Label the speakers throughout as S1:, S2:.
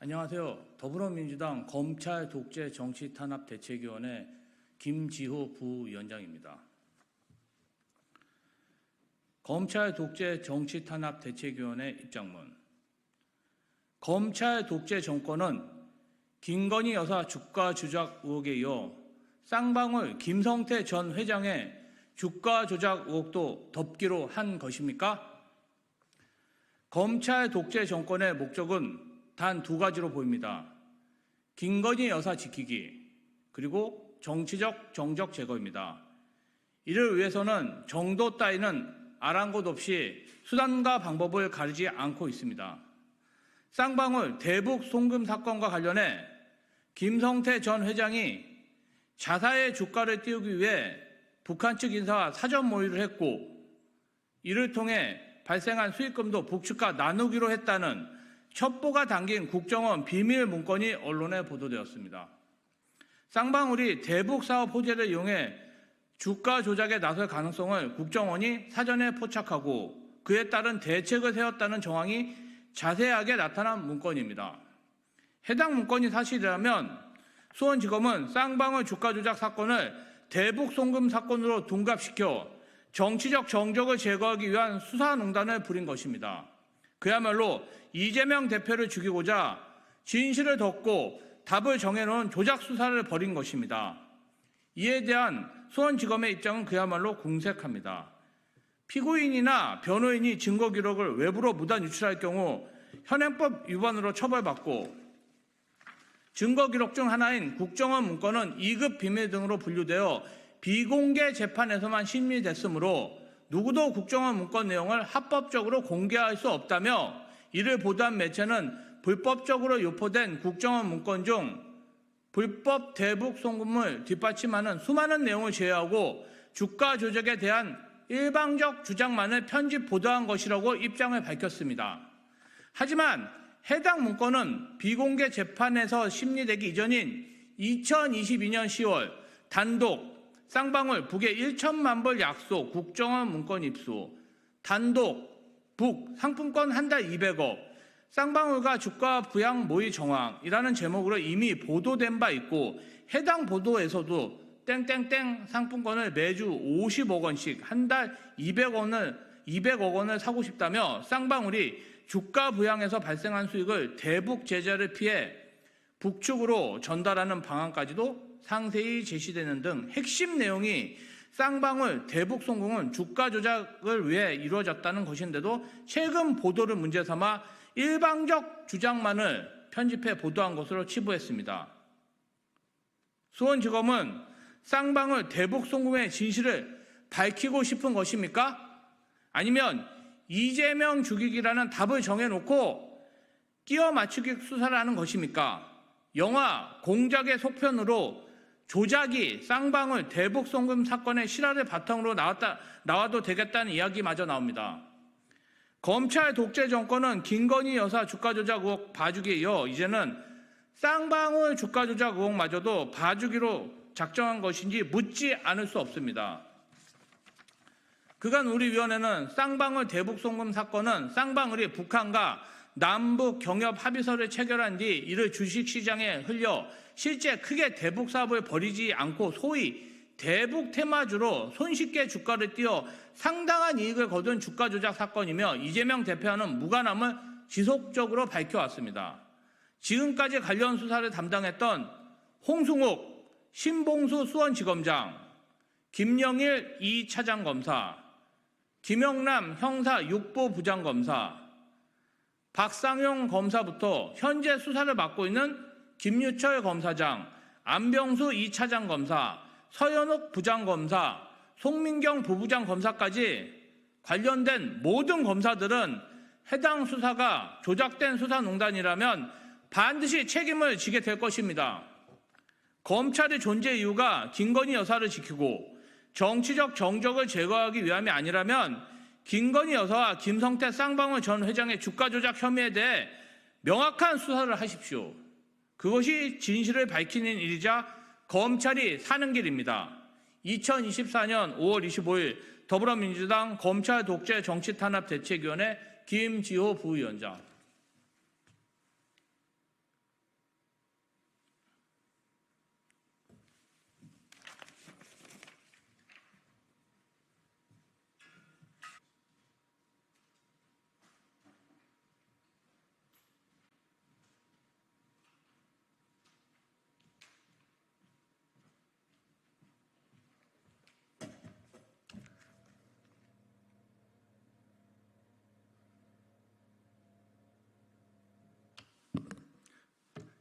S1: 안녕하세요. 더불어민주당 검찰 독재 정치 탄압 대책위원회 김지호 부위원장입니다. 검찰 독재 정치 탄압 대책위원회 입장문. 검찰 독재 정권은 김건희 여사 주가 조작 의혹에 이어 쌍방울 김성태 전 회장의 주가 조작 의혹도 덮기로 한 것입니까? 검찰 독재 정권의 목적은 단 두 가지로 보입니다. 김건희 여사 지키기, 그리고 정치적 정적 제거입니다. 이를 위해서는 정도 따위는 아랑곳 없이 수단과 방법을 가리지 않고 있습니다. 쌍방울 대북 송금 사건과 관련해 김성태 전 회장이 자사의 주가를 띄우기 위해 북한 측 인사와 사전 모의를 했고, 이를 통해 발생한 수익금도 북측과 나누기로 했다는 첩보가 담긴 국정원 비밀 문건이 언론에 보도되었습니다. 쌍방울이 대북 사업 호재를 이용해 주가 조작에 나설 가능성을 국정원이 사전에 포착하고 그에 따른 대책을 세웠다는 정황이 자세하게 나타난 문건입니다. 해당 문건이 사실이라면 수원지검은 쌍방울 주가 조작 사건을 대북 송금 사건으로 둔갑시켜 정치적 정적을 제거하기 위한 수사농단을 부린 것입니다. 그야말로 이재명 대표를 죽이고자 진실을 덮고 답을 정해놓은 조작 수사를 벌인 것입니다. 이에 대한 수원지검의 입장은 그야말로 궁색합니다. 피고인이나 변호인이 증거 기록을 외부로 무단 유출할 경우 현행법 위반으로 처벌받고, 증거 기록 중 하나인 국정원 문건은 2급 비밀 등으로 분류되어 비공개 재판에서만 심리됐으므로 누구도 국정원 문건 내용을 합법적으로 공개할 수 없다며, 이를 보도한 매체는 불법적으로 유포된 국정원 문건 중 불법 대북 송금을 뒷받침하는 수많은 내용을 제외하고 주가 조작에 대한 일방적 주장만을 편집 보도한 것이라고 입장을 밝혔습니다. 하지만 해당 문건은 비공개 재판에서 심리되기 이전인 2022년 10월 단독 쌍방울 북의 1천만 불 약속 국정원 문건 입수, 단독 북 상품권 한 달 200억, 쌍방울과 주가 부양 모의 정황이라는 제목으로 이미 보도된 바 있고, 해당 보도에서도 땡땡땡 상품권을 매주 50억 원씩 한 달 200억 원을 사고 싶다며 쌍방울이 주가 부양에서 발생한 수익을 대북 제재를 피해 북측으로 전달하는 방안까지도 상세히 제시되는 등 핵심 내용이 쌍방울 대북 송금은 주가 조작을 위해 이루어졌다는 것인데도 최근 보도를 문제 삼아 일방적 주장만을 편집해 보도한 것으로 치부했습니다. 수원지검은 쌍방울 대북 송금의 진실을 밝히고 싶은 것입니까? 아니면 이재명 죽이기라는 답을 정해놓고 끼워 맞추기 수사를 하는 것입니까? 영화 공작의 속편으로 조작이 쌍방울 대북 송금 사건의 실화를 바탕으로 나와도 되겠다는 이야기마저 나옵니다. 검찰 독재 정권은 김건희 여사 주가 조작 의혹 봐주기에 이어 이제는 쌍방울 주가 조작 의혹마저도 봐주기로 작정한 것인지 묻지 않을 수 없습니다. 그간 우리 위원회는 쌍방울 대북 송금 사건은 쌍방울이 북한과 남북 경협 합의서를 체결한 뒤 이를 주식시장에 흘려 실제 크게 대북 사업을 벌이지 않고 소위 대북 테마주로 손쉽게 주가를 띄워 상당한 이익을 거둔 주가 조작 사건이며, 이재명 대표는 무관함을 지속적으로 밝혀왔습니다. 지금까지 관련 수사를 담당했던 홍승욱, 신봉수 수원지검장, 김영일 2차장검사, 김영남 형사 6부 부장검사, 박상용 검사부터 현재 수사를 맡고 있는 김유철 검사장, 안병수 2차장 검사, 서현욱 부장검사, 송민경 부부장 검사까지 관련된 모든 검사들은 해당 수사가 조작된 수사농단이라면 반드시 책임을 지게 될 것입니다. 검찰의 존재 이유가 김건희 여사를 지키고 정치적 정적을 제거하기 위함이 아니라면 김건희 여사와 김성태 쌍방울 전 회장의 주가 조작 혐의에 대해 명확한 수사를 하십시오. 그것이 진실을 밝히는 일이자 검찰이 사는 길입니다. 2024년 5월 25일 더불어민주당 검찰 독재 정치 탄압 대책위원회 김지호 부위원장.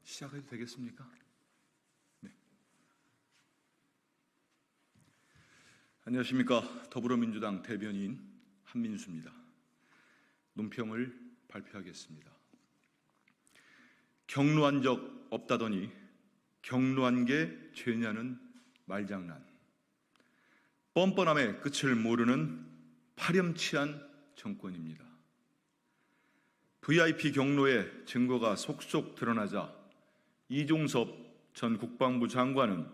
S2: 시작해도 되겠습니까? 네. 안녕하십니까. 더불어민주당 대변인 한민수입니다. 논평을 발표하겠습니다. 경로한 적 없다더니 경로한 게 죄냐는 말장난. 뻔뻔함의 끝을 모르는 파렴치한 정권입니다. VIP 경로의 증거가 속속 드러나자 이종섭 전 국방부 장관은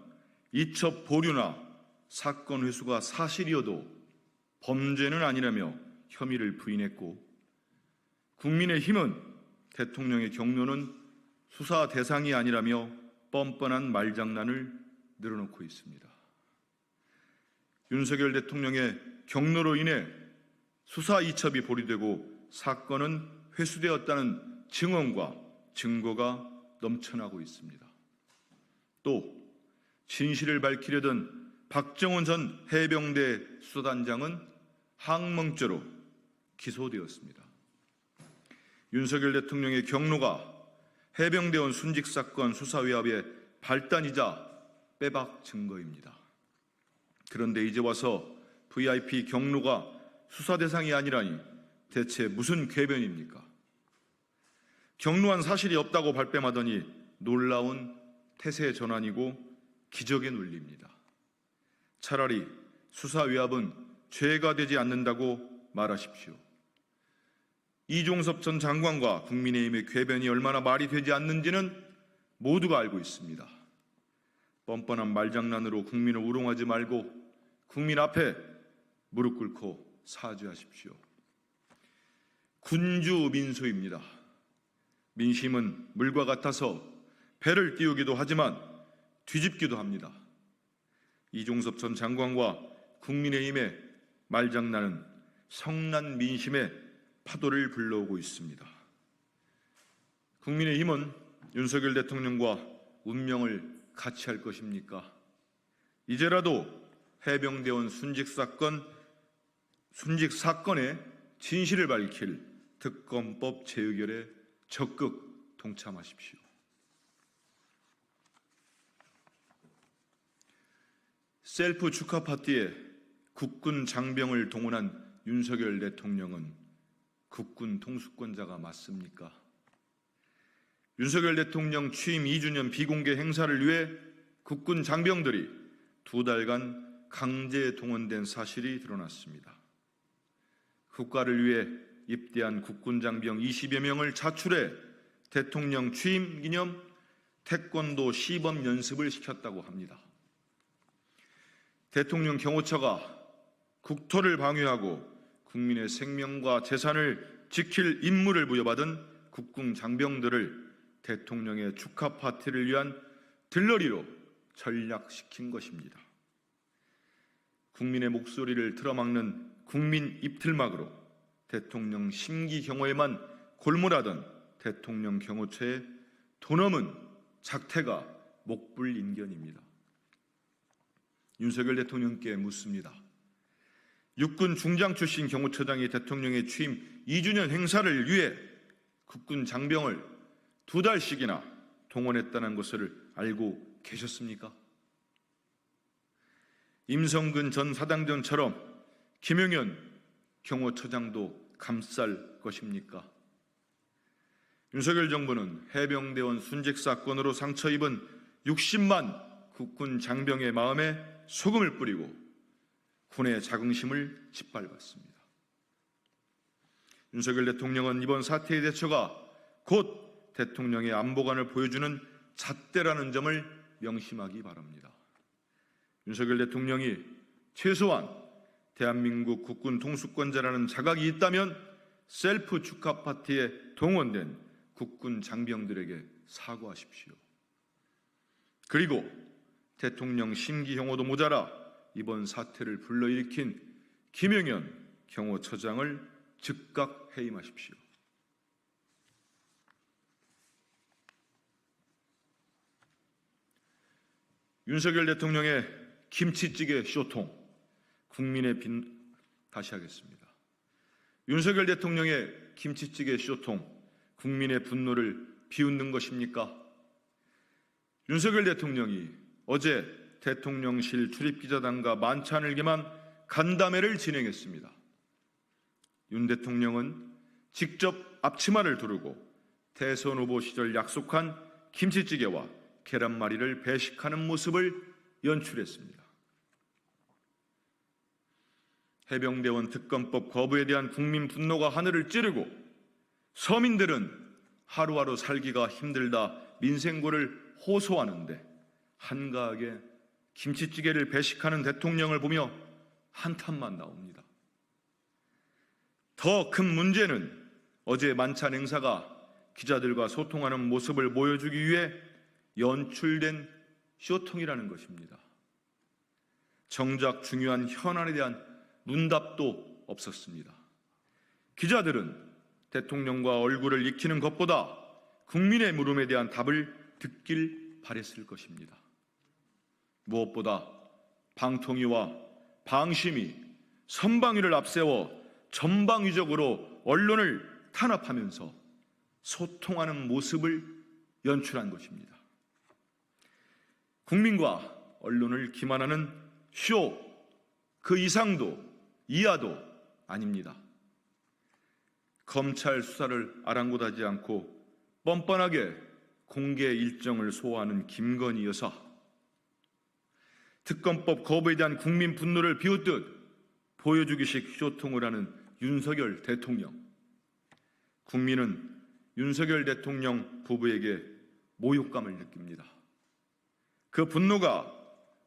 S2: 이첩 보류나 사건 회수가 사실이어도 범죄는 아니라며 혐의를 부인했고, 국민의힘은 대통령의 경로는 수사 대상이 아니라며 뻔뻔한 말장난을 늘어놓고 있습니다. 윤석열 대통령의 경로로 인해 수사 이첩이 보류되고 사건은 회수되었다는 증언과 증거가 넘쳐나고 있습니다. 또 진실을 밝히려던 박정훈 전 해병대 수사단장은 항명죄로 기소되었습니다. 윤석열 대통령의 경로가 해병대원 순직 사건 수사 외압의 발단이자 빼박 증거입니다. 그런데 이제 와서 VIP 경로가 수사 대상이 아니라니 대체 무슨 궤변입니까? 경로한 사실이 없다고 발뺌하더니 놀라운 태세 전환이고 기적의 논리입니다. 차라리 수사 외압은 죄가 되지 않는다고 말하십시오. 이종섭 전 장관과 국민의힘의 궤변이 얼마나 말이 되지 않는지는 모두가 알고 있습니다. 뻔뻔한 말장난으로 국민을 우롱하지 말고 국민 앞에 무릎 꿇고 사죄하십시오. 군주 민소입니다. 민심은 물과 같아서 배를 띄우기도 하지만 뒤집기도 합니다. 이종섭 전 장관과 국민의힘의 말장난은 성난 민심의 파도를 불러오고 있습니다. 국민의힘은 윤석열 대통령과 운명을 같이 할 것입니까? 이제라도 해병대원 순직 사건의 진실을 밝힐 특검법 재의결에 적극 동참하십시오. 셀프 축하 파티에 국군 장병을 동원한 윤석열 대통령은 국군 통수권자가 맞습니까? 윤석열 대통령 취임 2주년 비공개 행사를 위해 국군 장병들이 2달간 강제 동원된 사실이 드러났습니다. 국가를 위해 입대한 국군 장병 20여 명을 자출해 대통령 취임 기념 태권도 시범 연습을 시켰다고 합니다. 대통령 경호처가 국토를 방위하고 국민의 생명과 재산을 지킬 임무를 부여받은 국군 장병들을 대통령의 축하 파티를 위한 들러리로 전락시킨 것입니다. 국민의 목소리를 틀어막는 국민 입틀막으로 대통령 심기 경호에만 골몰하던 대통령 경호처의 도넘은 작태가 목불인견입니다. 윤석열 대통령께 묻습니다. 육군 중장 출신 경호처장이 대통령의 취임 2주년 행사를 위해 국군 장병을 2달씩이나 동원했다는 것을 알고 계셨습니까? 임성근 전 사단장처럼 김용현 경호처장도 감쌀 것입니까? 윤석열 정부는 해병대원 순직 사건으로 상처 입은 60만 국군 장병의 마음에 소금을 뿌리고 군의 자긍심을 짓밟았습니다. 윤석열 대통령은 이번 사태의 대처가 곧 대통령의 안보관을 보여주는 잣대라는 점을 명심하기 바랍니다. 윤석열 대통령이 최소한 대한민국 국군 통수권자라는 자각이 있다면 셀프 축하 파티에 동원된 국군 장병들에게 사과하십시오. 그리고 대통령 심기 경호도 모자라 이번 사태를 불러일으킨 김용현 경호처장을 즉각 해임하십시오. 윤석열 대통령의 김치찌개 쇼통, 국민의 다시 하겠습니다. 윤석열 대통령의 김치찌개 쇼통, 국민의 분노를 비웃는 것입니까? 윤석열 대통령이 어제 대통령실 출입기자단과 만찬을 겸한 간담회를 진행했습니다. 윤 대통령은 직접 앞치마를 두르고 대선 후보 시절 약속한 김치찌개와 계란말이를 배식하는 모습을 연출했습니다. 해병대원 특검법 거부에 대한 국민 분노가 하늘을 찌르고 서민들은 하루하루 살기가 힘들다 민생고를 호소하는데 한가하게 김치찌개를 배식하는 대통령을 보며 한탄만 나옵니다. 더 큰 문제는 어제 만찬 행사가 기자들과 소통하는 모습을 보여주기 위해 연출된 쇼통이라는 것입니다. 정작 중요한 현안에 대한 문답도 없었습니다. 기자들은 대통령과 얼굴을 익히는 것보다 국민의 물음에 대한 답을 듣길 바랬을 것입니다. 무엇보다 방통위와 방심이 선방위를 앞세워 전방위적으로 언론을 탄압하면서 소통하는 모습을 연출한 것입니다. 국민과 언론을 기만하는 쇼, 그 이상도 이하도 아닙니다. 검찰 수사를 아랑곳하지 않고 뻔뻔하게 공개 일정을 소화하는 김건희 여사, 특검법 거부에 대한 국민 분노를 비웃듯 보여주기식 쇼통을 하는 윤석열 대통령, 국민은 윤석열 대통령 부부에게 모욕감을 느낍니다. 그 분노가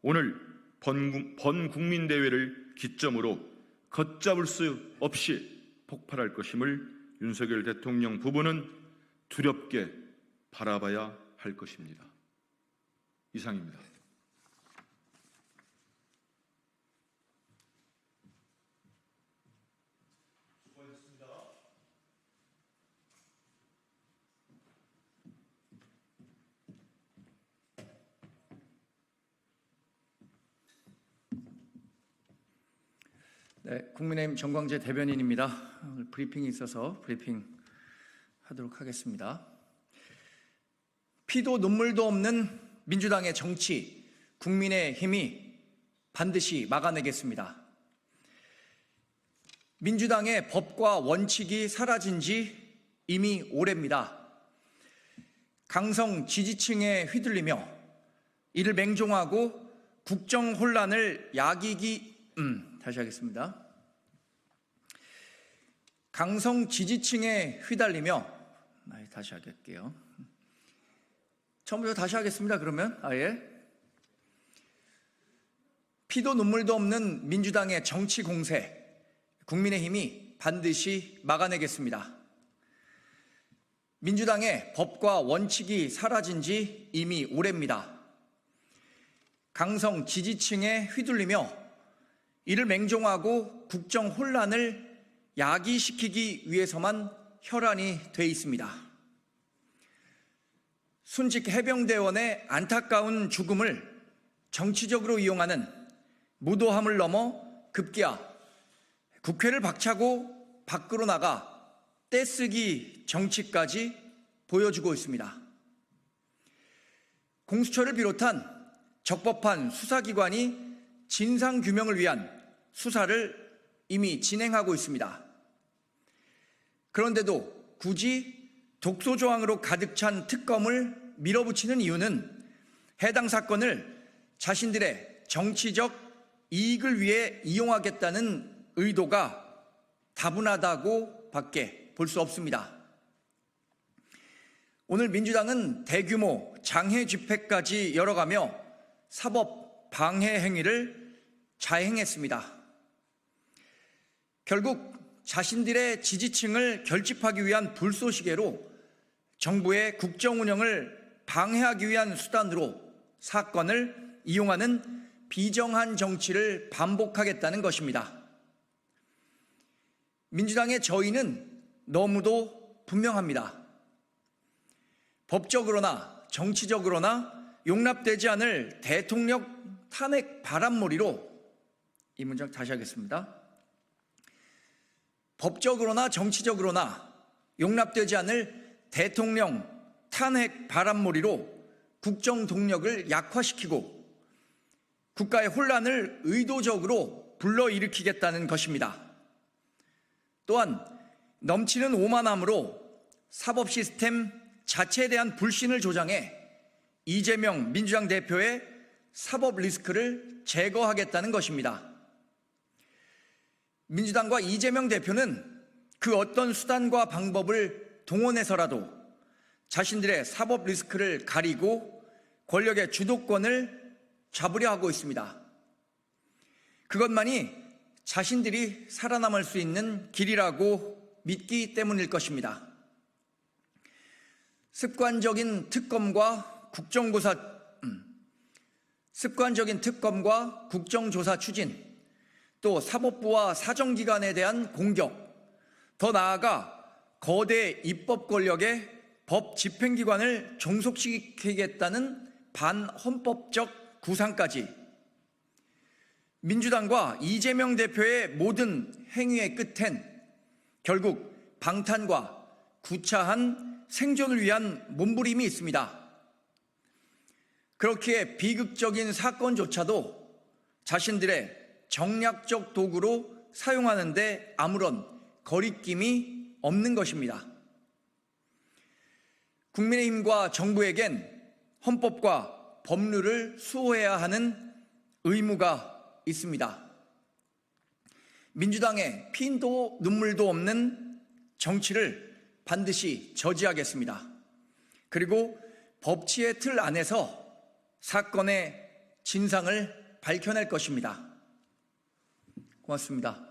S2: 오늘 번국민대회를 기점으로 걷잡을 수 없이 폭발할 것임을 윤석열 대통령 부부는 두렵게 바라봐야 할 것입니다. 이상입니다.
S3: 네, 국민의힘 정광재 대변인입니다. 오늘 브리핑이 있어서 브리핑 하도록 하겠습니다. 피도 눈물도 없는 민주당의 정치, 국민의힘이 반드시 막아내겠습니다. 민주당의 법과 원칙이 사라진 지 이미 오래입니다. 강성 지지층에 휘둘리며 이를 맹종하고 국정 혼란을 다시 하겠습니다. 강성 지지층에 휘달리며 다시 할게요. 처음부터 다시 하겠습니다. 그러면 피도 눈물도 없는 민주당의 정치 공세, 국민의힘이 반드시 막아내겠습니다. 민주당의 법과 원칙이 사라진 지 이미 오래입니다. 강성 지지층에 휘둘리며 이를 맹종하고 국정 혼란을 야기시키기 위해서만 혈안이 돼 있습니다. 순직 해병대원의 안타까운 죽음을 정치적으로 이용하는 무도함을 넘어 급기야 국회를 박차고 밖으로 나가 떼쓰기 정치까지 보여주고 있습니다. 공수처를 비롯한 적법한 수사기관이 진상규명을 위한 수사를 이미 진행하고 있습니다. 그런데도 굳이 독소조항으로 가득 찬 특검을 밀어붙이는 이유는 해당 사건을 자신들의 정치적 이익을 위해 이용하겠다는 의도가 다분하다고 밖에 볼 수 없습니다. 오늘 민주당은 대규모 장애 집회까지 열어가며 사법 방해 행위를 자행했습니다. 결국 자신들의 지지층을 결집하기 위한 불쏘시개로 정부의 국정 운영을 방해하기 위한 수단으로 사건을 이용하는 비정한 정치를 반복하겠다는 것입니다. 민주당의 저희는 너무도 분명합니다. 법적으로나 정치적으로나 용납되지 않을 대통령 탄핵 바람몰이로, 이 문장 다시 하겠습니다. 법적으로나 정치적으로나 용납되지 않을 대통령 탄핵 바람몰이로 국정 동력을 약화시키고 국가의 혼란을 의도적으로 불러일으키겠다는 것입니다. 또한 넘치는 오만함으로 사법 시스템 자체에 대한 불신을 조장해 이재명 민주당 대표의 사법 리스크를 제거하겠다는 것입니다. 민주당과 이재명 대표는 그 어떤 수단과 방법을 동원해서라도 자신들의 사법 리스크를 가리고 권력의 주도권을 잡으려 하고 있습니다. 그것만이 자신들이 살아남을 수 있는 길이라고 믿기 때문일 것입니다. 습관적인 특검과 국정조사 추진, 또 사법부와 사정기관에 대한 공격, 더 나아가 거대 입법 권력의 법 집행기관을 종속시키겠다는 반헌법적 구상까지 민주당과 이재명 대표의 모든 행위의 끝엔 결국 방탄과 구차한 생존을 위한 몸부림이 있습니다. 그렇기에 비극적인 사건조차도 자신들의 정략적 도구로 사용하는데 아무런 거리낌이 없는 것입니다. 국민의힘과 정부에겐 헌법과 법률을 수호해야 하는 의무가 있습니다. 민주당의 피도 눈물도 없는 정치를 반드시 저지하겠습니다. 그리고 법치의 틀 안에서 사건의 진상을 밝혀낼 것입니다. 고맙습니다.